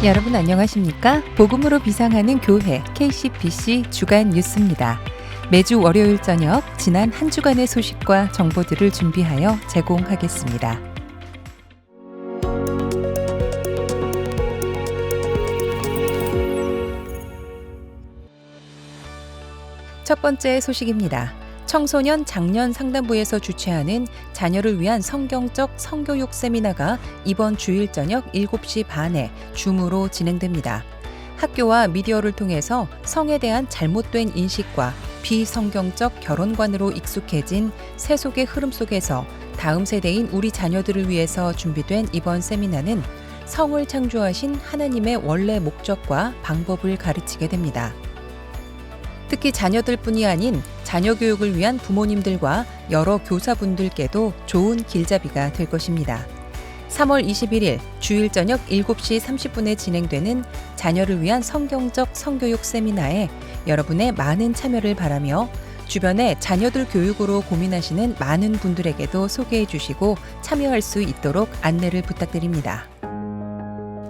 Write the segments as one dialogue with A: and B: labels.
A: 여러분 안녕하십니까? 복음으로 비상하는 교회 KCBC 주간 뉴스입니다. 매주 월요일 저녁 지난 한 주간의 소식과 정보들을 준비하여 제공하겠습니다. 첫 번째 소식입니다. 청소년 장년 상담부에서 주최하는 자녀를 위한 성경적 성교육 세미나가 이번 주일 저녁 7시 반에 줌으로 진행됩니다. 학교와 미디어를 통해서 성에 대한 잘못된 인식과 비성경적 결혼관으로 익숙해진 세속의 흐름 속에서 다음 세대인 우리 자녀들을 위해서 준비된 이번 세미나는 성을 창조하신 하나님의 원래 목적과 방법을 가르치게 됩니다. 특히 자녀들뿐이 아닌 자녀 교육을 위한 부모님들과 여러 교사분들께도 좋은 길잡이가 될 것입니다. 3월 21일 주일 저녁 7시 30분에 진행되는 자녀를 위한 성경적 성교육 세미나에 여러분의 많은 참여를 바라며 주변에 자녀들 교육으로 고민하시는 많은 분들에게도 소개해 주시고 참여할 수 있도록 안내를 부탁드립니다.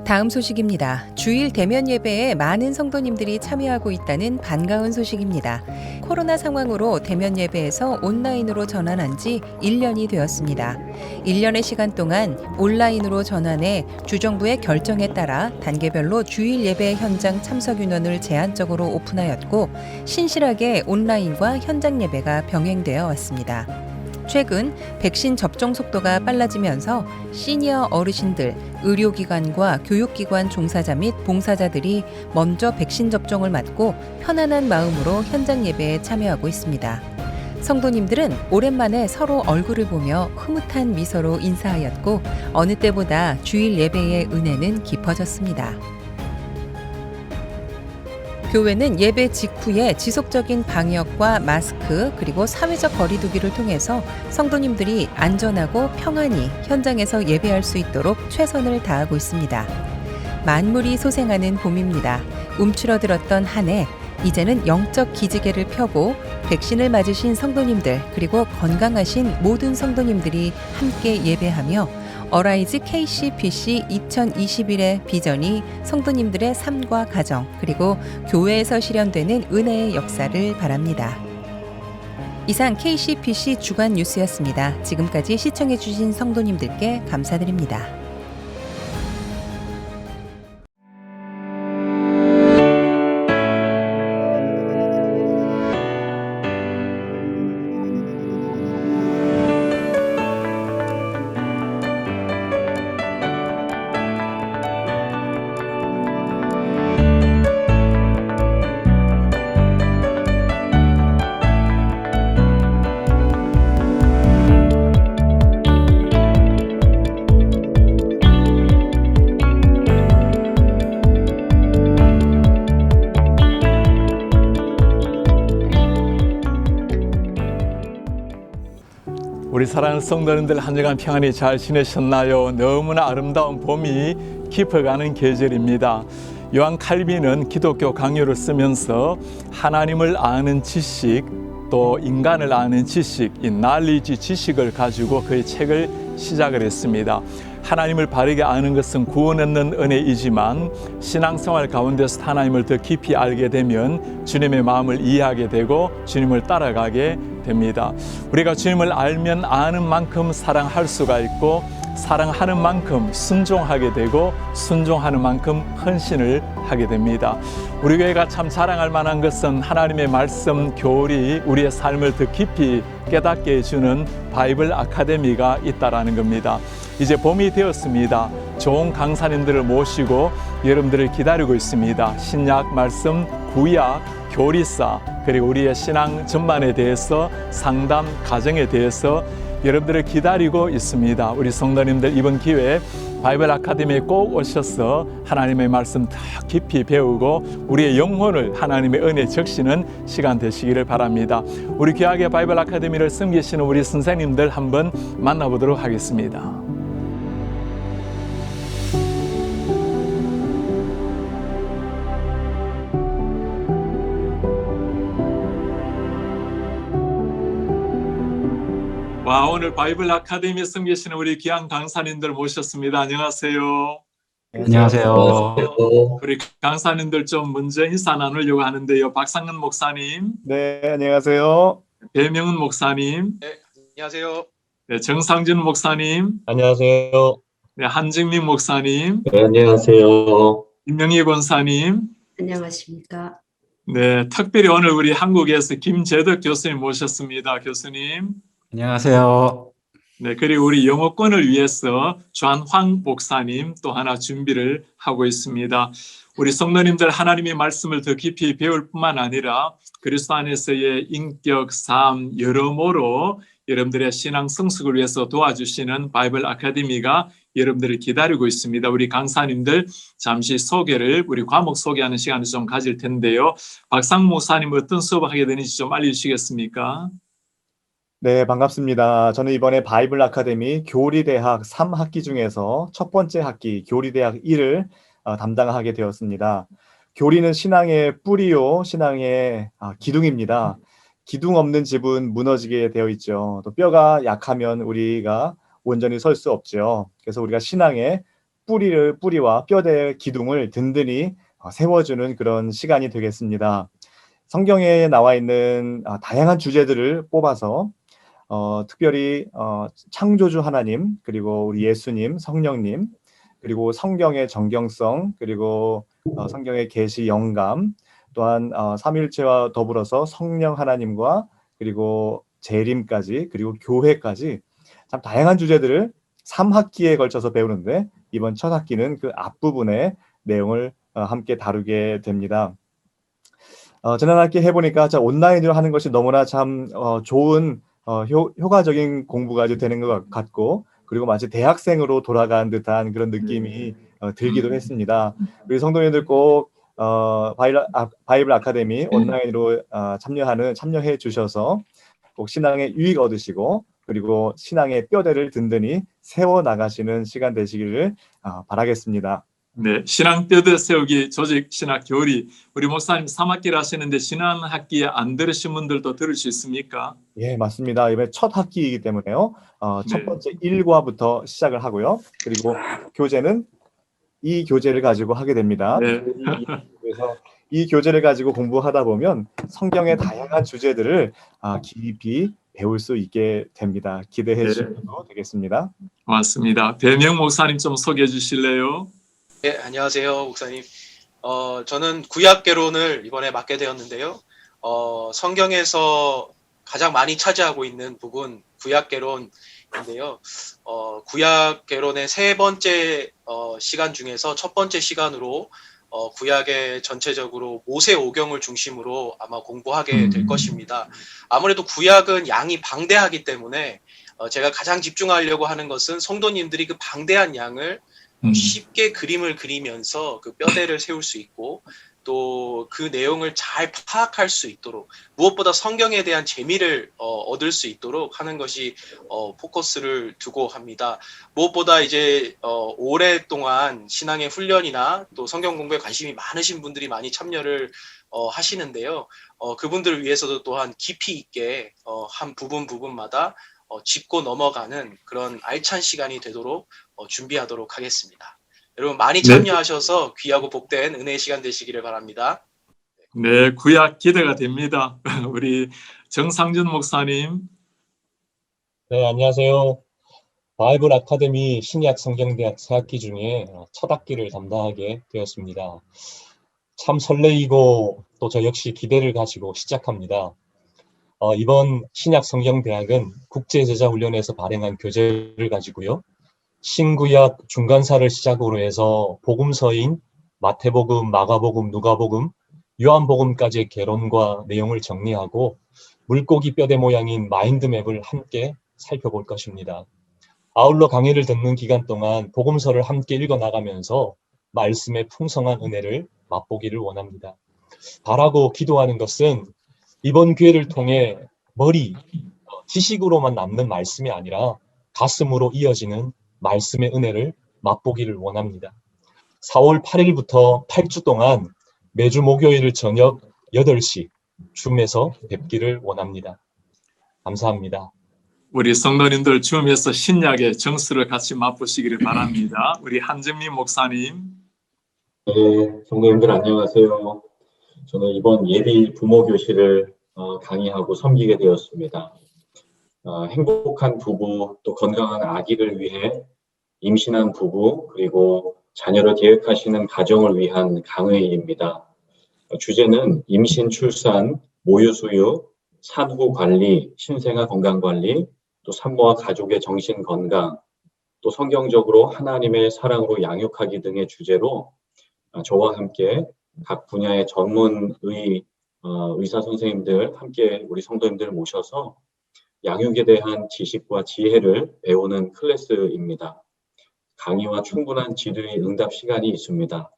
A: 다음 소식입니다. 주일 대면 예배에 많은 성도님들이 참여하고 있다는 반가운 소식입니다. 코로나 상황으로 대면 예배에서 온라인으로 전환한 지 1년이 되었습니다. 1년의 시간 동안 온라인으로 전환해 주정부의 결정에 따라 단계별로 주일 예배 현장 참석 인원을 제한적으로 오픈하였고 신실하게 온라인과 현장 예배가 병행되어 왔습니다. 최근 백신 접종 속도가 빨라지면서 시니어 어르신들, 의료기관과 교육기관 종사자 및 봉사자들이 먼저 백신 접종을 맞고 편안한 마음으로 현장 예배에 참여하고 있습니다. 성도님들은 오랜만에 서로 얼굴을 보며 흐뭇한 미소로 인사하였고 어느 때보다 주일 예배의 은혜는 깊어졌습니다. 교회는 예배 직후에 지속적인 방역과 마스크 그리고 사회적 거리 두기를 통해서 성도님들이 안전하고 평안히 현장에서 예배할 수 있도록 최선을 다하고 있습니다. 만물이 소생하는 봄입니다. 움츠러들었던 한 해, 이제는 영적 기지개를 펴고 백신을 맞으신 성도님들 그리고 건강하신 모든 성도님들이 함께 예배하며 어라이즈 KCBC 2021의 비전이 성도님들의 삶과 가정 그리고 교회에서 실현되는 은혜의 역사를 바랍니다. 이상 KCBC 주간 뉴스였습니다. 지금까지 시청해주신 성도님들께 감사드립니다.
B: 우리 사랑하는 성도님들 한 주간 평안히 잘 지내셨나요? 너무나 아름다운 봄이 깊어가는 계절입니다. 요한 칼빈은 기독교 강요를 쓰면서 하나님을 아는 지식 또 인간을 아는 지식, 이 knowledge 지식을 가지고 그의 책을 시작을 했습니다. 하나님을 바르게 아는 것은 구원 얻는 은혜이지만 신앙생활 가운데서 하나님을 더 깊이 알게 되면 주님의 마음을 이해하게 되고 주님을 따라가게 됩니다. 우리가 주님을 알면 아는 만큼 사랑할 수가 있고 사랑하는 만큼 순종하게 되고 순종하는 만큼 헌신을 하게 됩니다. 우리 교회가 참 자랑할 만한 것은 하나님의 말씀 교리 우리의 삶을 더 깊이 깨닫게 해주는 바이블 아카데미가 있다라는 겁니다. 이제 봄이 되었습니다. 좋은 강사님들을 모시고 여러분들을 기다리고 있습니다. 신약 말씀, 구약, 교리사 그리고 우리의 신앙 전반에 대해서 상담, 가정에 대해서 여러분들을 기다리고 있습니다. 우리 성도님들 이번 기회에 바이블 아카데미에 꼭 오셔서 하나님의 말씀 더 깊이 배우고 우리의 영혼을 하나님의 은혜에 적시는 시간 되시기를 바랍니다. 우리 귀하게 바이블 아카데미를 섬기시는 우리 선생님들 한번 만나보도록 하겠습니다. 와, 오늘 바이블 아카데미 섬기시는 우리 귀한 강사님들 모셨습니다. 안녕하세요.
C: 안녕하세요.
B: 우리 강사님들 좀 먼저 인사 나누려고 하는데요. 박상근 목사님,
D: 네, 안녕하세요.
B: 배명은 목사님,
E: 네, 안녕하세요.
B: 네, 정상준 목사님,
C: 안녕하세요.
B: 네, 한증민 목사님,
C: 네, 안녕하세요.
B: 김명희 권사님,
F: 안녕하십니까.
B: 네, 특별히 오늘 우리 한국에서 김재덕 교수님 모셨습니다. 교수님.
C: 안녕하세요.
B: 네, 그리고 우리 영어권을 위해서 좌황 목사님 또 하나 준비를 하고 있습니다. 우리 성도님들 하나님의 말씀을 더 깊이 배울 뿐만 아니라 그리스도 안에서의 인격, 삶, 여러모로 여러분들의 신앙 성숙을 위해서 도와주시는 바이블 아카데미가 여러분들을 기다리고 있습니다. 우리 강사님들 잠시 소개를 우리 과목 소개하는 시간을 좀 가질 텐데요. 박상 목사님 어떤 수업을 하게 되는지 좀 알려주시겠습니까?
D: 네, 반갑습니다. 저는 이번에 바이블 아카데미 교리대학 3학기 중에서 첫 번째 학기 교리대학 1을 담당하게 되었습니다. 교리는 신앙의 뿌리요, 신앙의 기둥입니다. 기둥 없는 집은 무너지게 되어 있죠. 또 뼈가 약하면 우리가 온전히 설 수 없죠. 그래서 우리가 신앙의 뿌리와 뼈대의 기둥을 든든히 세워주는 그런 시간이 되겠습니다. 성경에 나와 있는 다양한 주제들을 뽑아서 특별히 창조주 하나님, 그리고 우리 예수님, 성령님, 그리고 성경의 정경성, 그리고 성경의 계시 영감, 또한 삼위일체와 더불어서 성령 하나님과 그리고 재림까지, 그리고 교회까지 참 다양한 주제들을 3학기에 걸쳐서 배우는데 이번 첫 학기는 그 앞부분의 내용을 함께 다루게 됩니다. 지난 학기 해보니까 온라인으로 하는 것이 너무나 참 좋은 효과적인 공부가 되는 것 같고, 그리고 마치 대학생으로 돌아간 듯한 그런 느낌이 들기도 했습니다. 우리 성도님들 꼭 바이블 아카데미 온라인으로 참여해 주셔서 꼭 신앙의 유익 얻으시고, 그리고 신앙의 뼈대를 든든히 세워 나가시는 시간 되시기를 바라겠습니다.
B: 네, 신앙 뼈대 세우기 조직 신학 교리 우리 목사님 3학기를 하시는데 지난 학기에 안 들으신 분들도 들을 수 있습니까?
D: 예, 맞습니다. 이번에 첫 학기이기 때문에요. 첫
B: 네.
D: 번째 1과부터 시작을 하고요. 그리고 교재는 이 교재를 가지고 하게 됩니다.
B: 네.
D: 그래서 이 교재를 가지고 공부하다 보면 성경의 다양한 주제들을 깊이 배울 수 있게 됩니다. 기대해 주셔도 되겠습니다.
B: 고맙습니다. 배명 목사님 좀 소개해 주실래요?
E: 네, 안녕하세요, 목사님. 저는 구약개론을 이번에 맡게 되었는데요. 성경에서 가장 많이 차지하고 있는 부분 구약개론인데요. 구약개론의 세 번째 시간 중에서 첫 번째 시간으로 구약의 전체적으로 모세 오경을 중심으로 아마 공부하게 될 것입니다. 아무래도 구약은 양이 방대하기 때문에 제가 가장 집중하려고 하는 것은 성도님들이 그 방대한 양을 쉽게 그림을 그리면서 그 뼈대를 세울 수 있고 또 그 내용을 잘 파악할 수 있도록 무엇보다 성경에 대한 재미를 얻을 수 있도록 하는 것이 포커스를 두고 합니다. 무엇보다 이제 오랫동안 신앙의 훈련이나 또 성경 공부에 관심이 많으신 분들이 많이 참여를 하시는데요. 그분들을 위해서도 또한 깊이 있게 한 부분마다 짚고 넘어가는 그런 알찬 시간이 되도록 준비하도록 하겠습니다. 여러분 많이 참여하셔서 귀하고 복된 은혜의 시간 되시기를 바랍니다.
B: 네, 구약 기대가 됩니다. 우리 정상준 목사님.
C: 네, 안녕하세요. 바이블 아카데미 신약 성경대학 4학기 중에 첫 학기를 담당하게 되었습니다. 참 설레이고 또 저 역시 기대를 가지고 시작합니다. 이번 신약 성경대학은 국제제자훈련에서 발행한 교재를 가지고요. 신구약 중간사를 시작으로 해서 복음서인 마태복음, 마가복음, 누가복음, 요한복음까지의 개론과 내용을 정리하고 물고기 뼈대 모양인 마인드맵을 함께 살펴볼 것입니다. 아울러 강의를 듣는 기간 동안 복음서를 함께 읽어나가면서 말씀의 풍성한 은혜를 맛보기를 원합니다. 바라고 기도하는 것은 이번 기회를 통해 지식으로만 남는 말씀이 아니라 가슴으로 이어지는 말씀의 은혜를 맛보기를 원합니다. 4월 8일부터 8주 동안 매주 목요일 저녁 8시 줌에서 뵙기를 원합니다. 감사합니다.
B: 우리 성도님들 줌에서 신약의 정수를 같이 맛보시기를 바랍니다. 우리 한정민 목사님.
F: 네, 성도님들 안녕하세요. 저는 이번 예비 부모 교실을 강의하고 섬기게 되었습니다. 행복한 부부 또 건강한 아기를 위해 임신한 부부 그리고 자녀를 계획하시는 가정을 위한 강의입니다. 주제는 임신, 출산, 모유 수유, 산후 관리, 신생아 건강 관리, 또 산모와 가족의 정신 건강, 또 성경적으로 하나님의 사랑으로 양육하기 등의 주제로 저와 함께 각 분야의 의사 선생님들 함께 우리 성도님들 모셔서 양육에 대한 지식과 지혜를 배우는 클래스입니다. 강의와 충분한 질의 응답 시간이 있습니다.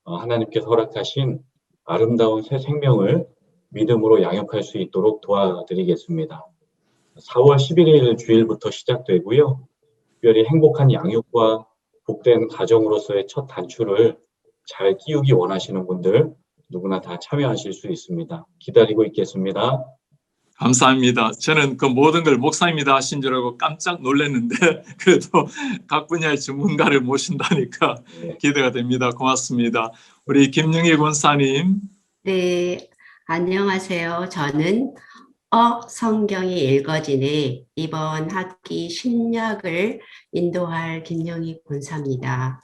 F: 하나님께서 허락하신 아름다운 새 생명을 믿음으로 양육할 수 있도록 도와드리겠습니다. 4월 11일 주일부터 시작되고요. 특별히 행복한 양육과 복된 가정으로서의 첫 단추를 잘 끼우기 원하시는 분들 누구나 다 참여하실 수 있습니다. 기다리고 있겠습니다.
B: 감사합니다. 저는 그 모든 걸 목사님이다 하신 줄 알고 깜짝 놀랐는데 그래도 각 분야의 전문가를 모신다니까 기대가 됩니다. 고맙습니다. 우리 김영희 권사님.
G: 네, 안녕하세요. 저는 성경이 읽어지네 이번 학기 신약을 인도할 김영희 권사입니다.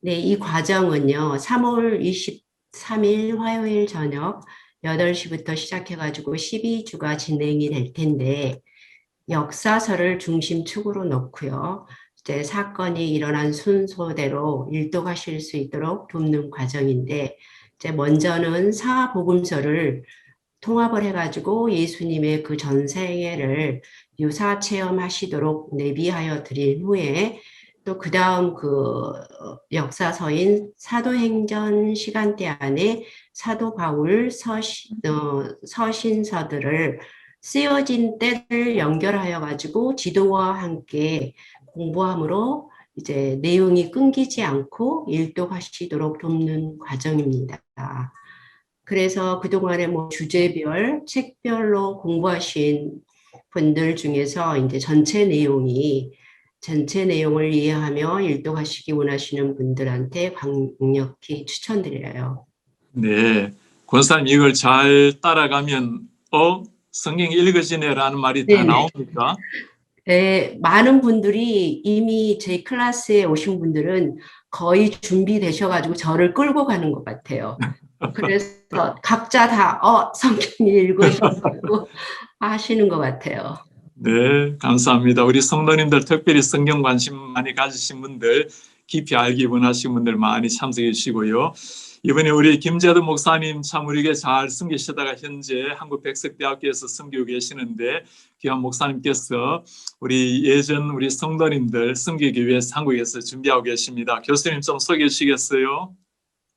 G: 네, 이 과정은요, 3월 23일 화요일 저녁 8시부터 시작해가지고 12주가 진행이 될 텐데, 역사서를 중심축으로 놓고요, 이제 사건이 일어난 순서대로 일독하실 수 있도록 돕는 과정인데, 이제 먼저는 사복음서를 통합을 해가지고 예수님의 그 전생애를 유사 체험하시도록 내비하여 드린 후에 또 그 다음 그 역사서인 사도행전 시간대 안에 사도 바울 서신서들을 쓰여진 때를 연결하여 가지고 지도와 함께 공부함으로 이제 내용이 끊기지 않고 일독하시도록 돕는 과정입니다. 그래서 그동안에 뭐 주제별, 책별로 공부하신 분들 중에서 이제 전체 내용을 이해하며 일독하시기 원하시는 분들한테 강력히 추천드려요.
B: 네, 권사님 이걸 잘 따라가면 성경이 읽어지네라는 말이 다 나옵니까?
G: 네, 많은 분들이 이미 제 클래스에 오신 분들은 거의 준비되셔가지고 저를 끌고 가는 것 같아요. 그래서 각자 다 성경이 읽으시고 하시는 것 같아요.
B: 네, 감사합니다. 우리 성도님들 특별히 성경 관심 많이 가지신 분들, 깊이 알기 원하시는 분들 많이 참석해 주시고요. 이번에 우리 김재도 목사님 참 우리에게 잘 섬기시다가 현재 한국백석대학교에서 섬기고 계시는데 귀한 목사님께서 우리 예전 우리 성도님들 섬기기 위해서 한국에서 준비하고 계십니다. 교수님 좀 소개해 주시겠어요?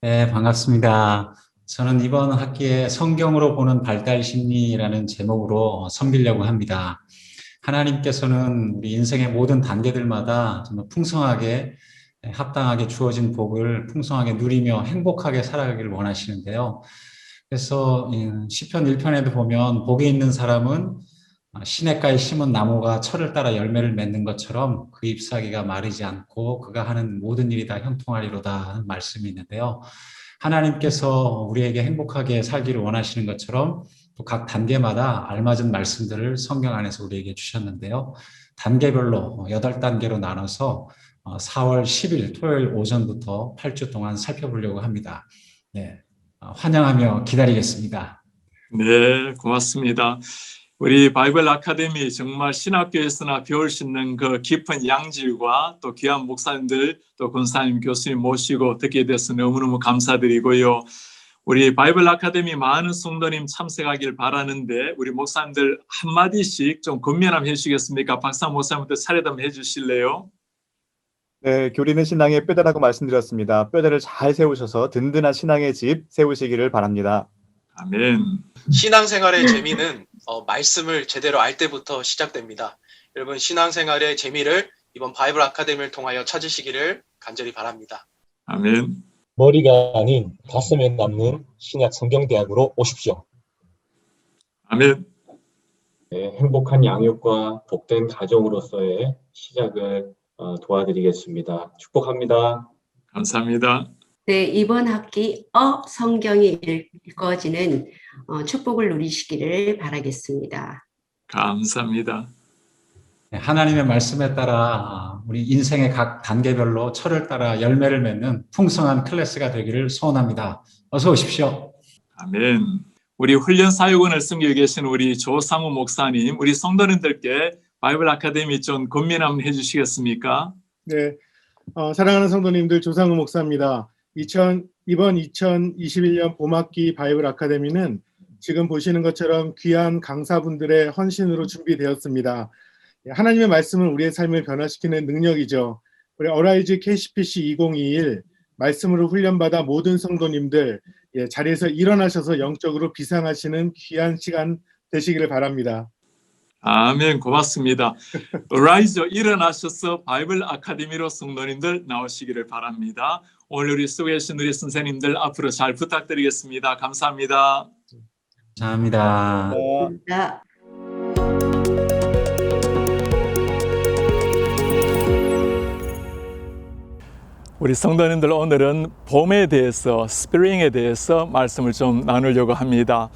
H: 네, 반갑습니다. 저는 이번 학기에 성경으로 보는 발달 심리라는 제목으로 섬기려고 합니다. 하나님께서는 우리 인생의 모든 단계들마다 정말 풍성하게 합당하게 주어진 복을 풍성하게 누리며 행복하게 살아가기를 원하시는데요. 그래서 시편 1편에도 보면 복이 있는 사람은 시냇가에 심은 나무가 철을 따라 열매를 맺는 것처럼 그 잎사귀가 마르지 않고 그가 하는 모든 일이 다 형통하리로다 하는 말씀이 있는데요. 하나님께서 우리에게 행복하게 살기를 원하시는 것처럼 또 각 단계마다 알맞은 말씀들을 성경 안에서 우리에게 주셨는데요. 단계별로 8단계로 나눠서 4월 10일 토요일 오전부터 8주 동안 살펴보려고 합니다. 네, 환영하며 기다리겠습니다.
B: 네, 고맙습니다. 우리 바이블 아카데미 정말 신학교에서나 배울 수 있는 그 깊은 양질과 또 귀한 목사님들 또 권사님 교수님 모시고 듣게 돼서 너무너무 감사드리고요. 우리 바이블 아카데미 많은 성도님 참석하길 바라는데 우리 목사님들 한마디씩 좀 건면함 해주시겠습니까? 박상 목사님부터 차례담 해주실래요?
D: 네, 교리는 신앙의 뼈대라고 말씀드렸습니다. 뼈대를 잘 세우셔서 든든한 신앙의 집 세우시기를 바랍니다.
B: 아멘.
E: 신앙생활의 재미는 말씀을 제대로 알 때부터 시작됩니다. 여러분 신앙생활의 재미를 이번 바이블 아카데미를 통하여 찾으시기를 간절히 바랍니다.
B: 아멘.
C: 머리가 아닌 가슴에 남는 신약 성경대학으로 오십시오.
B: 아멘.
F: 행복한 양육과 복된 가정으로서의 시작을 도와드리겠습니다. 축복합니다.
B: 감사합니다.
G: 네, 이번 학기 성경이 읽어지는 축복을 누리시기를 바라겠습니다.
B: 감사합니다.
H: 하나님의 말씀에 따라 우리 인생의 각 단계별로 철을 따라 열매를 맺는 풍성한 클래스가 되기를 소원합니다. 어서 오십시오.
B: 아멘. 우리 훈련사역원을 섬기고 계신 우리 조상우 목사님, 우리 성도님들께 바이블 아카데미 좀 권면 한번 해주시겠습니까?
I: 네, 사랑하는 성도님들, 조상우 목사입니다. 이번 2021년 봄학기 바이블 아카데미는 지금 보시는 것처럼 귀한 강사분들의 헌신으로 준비되었습니다. 하나님의 말씀은 우리의 삶을 변화시키는 능력이죠. 우리 어라이즈 KCPC 2021 말씀으로 훈련받아 모든 성도님들 자리에서 일어나셔서 영적으로 비상하시는 귀한 시간 되시기를 바랍니다.
B: 아멘. 고맙습니다. 어라이즈 일어나셔서 바이블 아카데미로 성도님들 나오시기를 바랍니다. 오늘 우리 수고해 주신 우리 선생님들 앞으로 잘 부탁드리겠습니다. 감사합니다.
H: 감사합니다.
G: 자,
B: 우리 성도님들 오늘은 봄에 대해서, 스프링에 대해서 말씀을 좀 나누려고 합니다.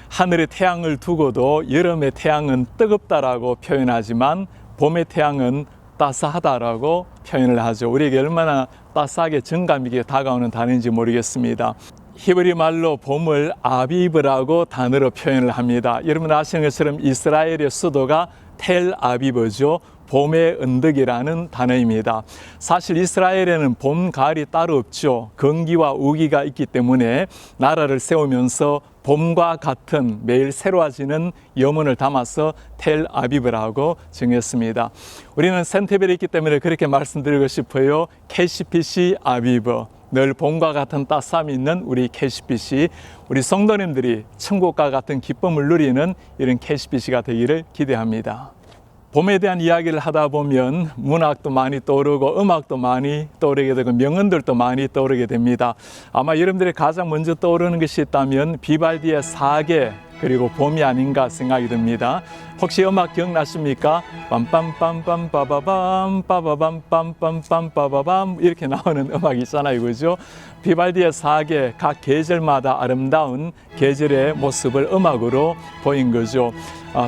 B: 하늘에 태양을 두고도 여름의 태양은 뜨겁다라고 표현하지만 봄의 태양은 따스하다라고 표현을 하죠. 우리에게 얼마나 따스하게 정감 있게 다가오는 단어인지 모르겠습니다. 히브리 말로 봄을 아비브라고 단어로 표현을 합니다. 여러분 아시는 것처럼 이스라엘의 수도가 텔 아비브죠. 봄의 언덕이라는 단어입니다. 사실 이스라엘에는 봄, 가을이 따로 없죠. 건기와 우기가 있기 때문에 나라를 세우면서 봄과 같은 매일 새로워지는 염원을 담아서 텔 아비브라고 정했습니다. 우리는 센테벨에 있기 때문에 그렇게 말씀드리고 싶어요. KCPC 아비브. 늘 봄과 같은 따스함이 있는 우리 KCPC, 우리 성도님들이 천국과 같은 기쁨을 누리는 이런 KCPC가 되기를 기대합니다. 봄에 대한 이야기를 하다 보면 문학도 많이 떠오르고 음악도 많이 떠오르게 되고 명언들도 많이 떠오르게 됩니다. 아마 여러분들이 가장 먼저 떠오르는 것이 있다면 비발디의 사계 그리고 봄이 아닌가 생각이 듭니다. 혹시 음악 기억나십니까? 빰빰빰빰 빠바밤 빠바밤 빰빰빰 빠바밤 이렇게 나오는 음악이 있잖아요, 그죠? 비발디의 사계, 각 계절마다 아름다운 계절의 모습을 음악으로 보인 거죠.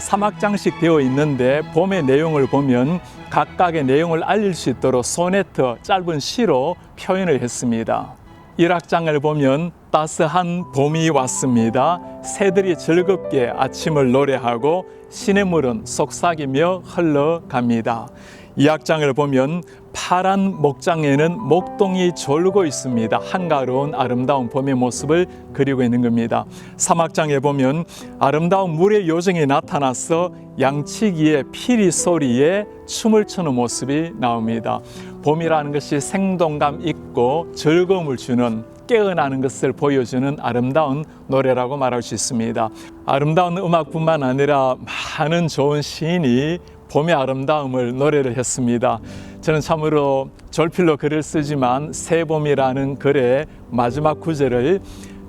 B: 사막장식 되어 있는데 봄의 내용을 보면 각각의 내용을 알릴 수 있도록 소네트, 짧은 시로 표현을 했습니다. 1악장을 보면 따스한 봄이 왔습니다. 새들이 즐겁게 아침을 노래하고 시냇물은 속삭이며 흘러갑니다. 2악장을 보면 파란 목장에는 목동이 졸고 있습니다. 한가로운 아름다운 봄의 모습을 그리고 있는 겁니다. 3악장에 보면 아름다운 물의 요정이 나타나서 양치기의 피리 소리에 춤을 추는 모습이 나옵니다. 봄이라는 것이 생동감 있고 즐거움을 주는, 깨어나는 것을 보여주는 아름다운 노래라고 말할 수 있습니다. 아름다운 음악뿐만 아니라 많은 좋은 시인이 봄의 아름다움을 노래를 했습니다. 저는 참으로 졸필로 글을 쓰지만 새봄이라는 글의 마지막 구절을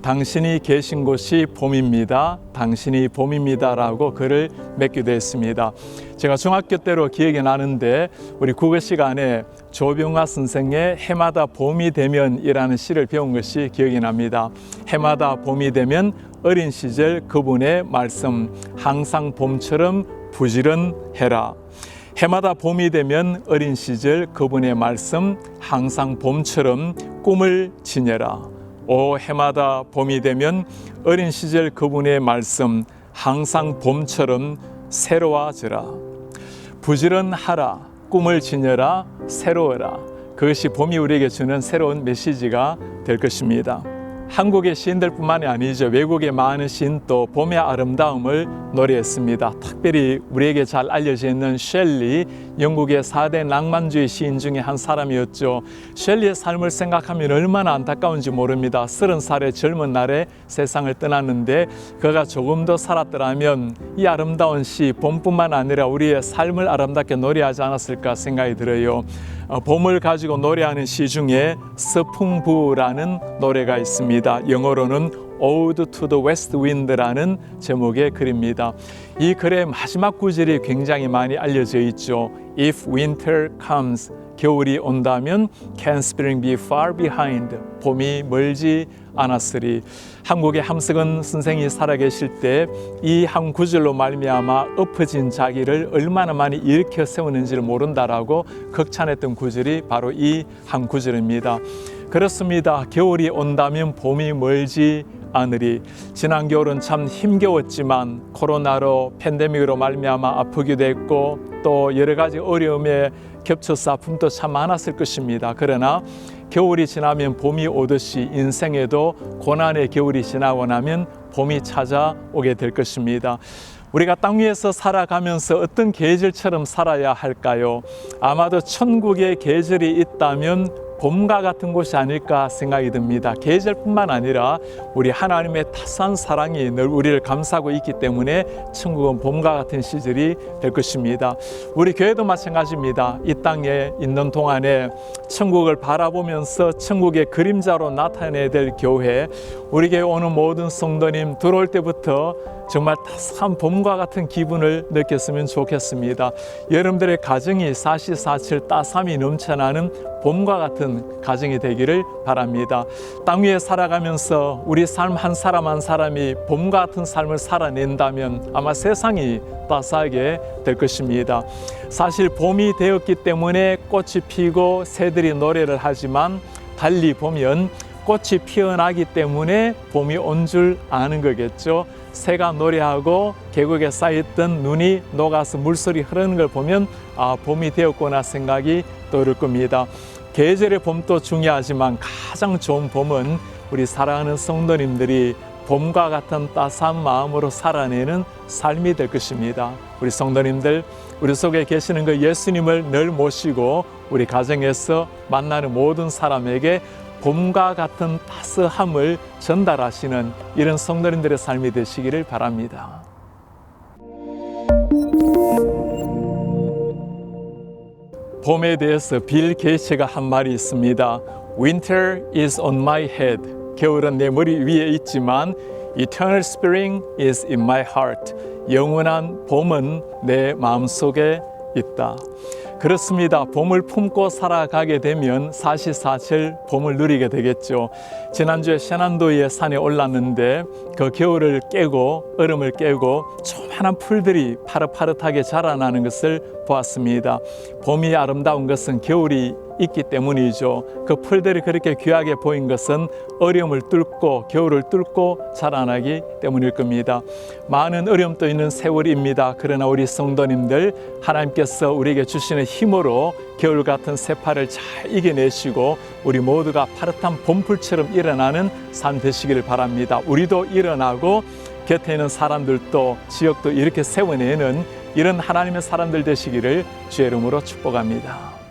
B: 당신이 계신 곳이 봄입니다. 당신이 봄입니다라고 글을 맺기도 했습니다. 제가 중학교 때로 기억이 나는데 우리 국어 시간에 조병화 선생의 해마다 봄이 되면이라는 시를 배운 것이 기억이 납니다. 해마다 봄이 되면 어린 시절 그분의 말씀 항상 봄처럼 부지런해라. 해마다 봄이 되면 어린 시절 그분의 말씀 항상 봄처럼 꿈을 지녀라. 오 해마다 봄이 되면 어린 시절 그분의 말씀 항상 봄처럼 새로워져라. 부지런하라. 꿈을 지녀라. 새로워라. 그것이 봄이 우리에게 주는 새로운 메시지가 될 것입니다. 한국의 시인들뿐만이 아니죠. 외국의 많은 시인도 봄의 아름다움을 노래했습니다. 특별히 우리에게 잘 알려져 있는 셸리, 영국의 4대 낭만주의 시인 중에 한 사람이었죠. 셸리의 삶을 생각하면 얼마나 안타까운지 모릅니다. 30살의 젊은 날에 세상을 떠났는데 그가 조금 더 살았더라면 이 아름다운 시, 봄뿐만 아니라 우리의 삶을 아름답게 노래하지 않았을까 생각이 들어요. 봄을 가지고 노래하는 시 중에 서풍부라는 노래가 있습니다. 영어로는 Ode to the West Wind라는 제목의 글입니다. 이 글의 마지막 구절이 굉장히 많이 알려져 있죠. If winter comes, 겨울이 온다면 can spring be far behind, 봄이 멀지 않았으리. 한국의 함석은 선생이 살아계실 때 이 한 구절로 말미암아 엎어진 자기를 얼마나 많이 일으켜 세우는지를 모른다라고 극찬했던 구절이 바로 이 한 구절입니다. 그렇습니다. 겨울이 온다면 봄이 멀지 않으리. 지난 겨울은 참 힘겨웠지만 코로나로 팬데믹으로 말미암아 아프기도 했고 또 여러 가지 어려움에 겹쳐서 아픔도 참 많았을 것입니다. 그러나 겨울이 지나면 봄이 오듯이 인생에도 고난의 겨울이 지나고 나면 봄이 찾아오게 될 것입니다. 우리가 땅 위에서 살아가면서 어떤 계절처럼 살아야 할까요? 아마도 천국의 계절이 있다면 봄과 같은 곳이 아닐까 생각이 듭니다. 계절뿐만 아니라 우리 하나님의 따스한 사랑이 늘 우리를 감싸고 있기 때문에 천국은 봄과 같은 시절이 될 것입니다. 우리 교회도 마찬가지입니다. 이 땅에 있는 동안에 천국을 바라보면서 천국의 그림자로 나타내야 될 교회, 우리 교회 오는 모든 성도님 들어올 때부터 정말 따스한 봄과 같은 기분을 느꼈으면 좋겠습니다. 여러분들의 가정이 사시사철 따스함이 넘쳐나는 봄과 같은 가정이 되기를 바랍니다. 땅 위에 살아가면서 우리 삶 한 사람 한 사람이 봄과 같은 삶을 살아낸다면 아마 세상이 따스하게 될 것입니다. 사실 봄이 되었기 때문에 꽃이 피고 새들이 노래를 하지만 달리 보면 꽃이 피어나기 때문에 봄이 온 줄 아는 거겠죠. 새가 노래하고 계곡에 쌓였던 눈이 녹아서 물소리 흐르는 걸 보면 아, 봄이 되었구나 생각이 떠오를 겁니다. 계절의 봄도 중요하지만 가장 좋은 봄은 우리 사랑하는 성도님들이 봄과 같은 따스한 마음으로 살아내는 삶이 될 것입니다. 우리 성도님들, 우리 속에 계시는 그 예수님을 늘 모시고 우리 가정에서 만나는 모든 사람에게 봄과 같은 따스함을 전달하시는 이런 성도님들의 삶이 되시기를 바랍니다. 봄에 대해서 빌 게이츠가 한 말이 있습니다. Winter is on my head. 겨울은 내 머리 위에 있지만 Eternal spring is in my heart. 영원한 봄은 내 마음속에 있다. 그렇습니다. 봄을 품고 살아가게 되면 사시사철 봄을 누리게 되겠죠. 지난주에 셰난도이의 산에 올랐는데 그 겨울을 깨고 얼음을 깨고 조그마한 풀들이 파릇파릇하게 자라나는 것을 보았습니다. 봄이 아름다운 것은 겨울이 있기 때문이죠. 그 풀들이 그렇게 귀하게 보인 것은 어려움을 뚫고 겨울을 뚫고 자라나기 때문일 겁니다. 많은 어려움도 있는 세월입니다. 그러나 우리 성도님들 하나님께서 우리에게 주시는 힘으로 겨울 같은 세파를 잘 이겨내시고 우리 모두가 파릇한 봄풀처럼 일어나는 삶 되시기를 바랍니다. 우리도 일어나고 곁에 있는 사람들도 지역도 이렇게 세워내는 이런 하나님의 사람들 되시기를 주의 이름으로 축복합니다.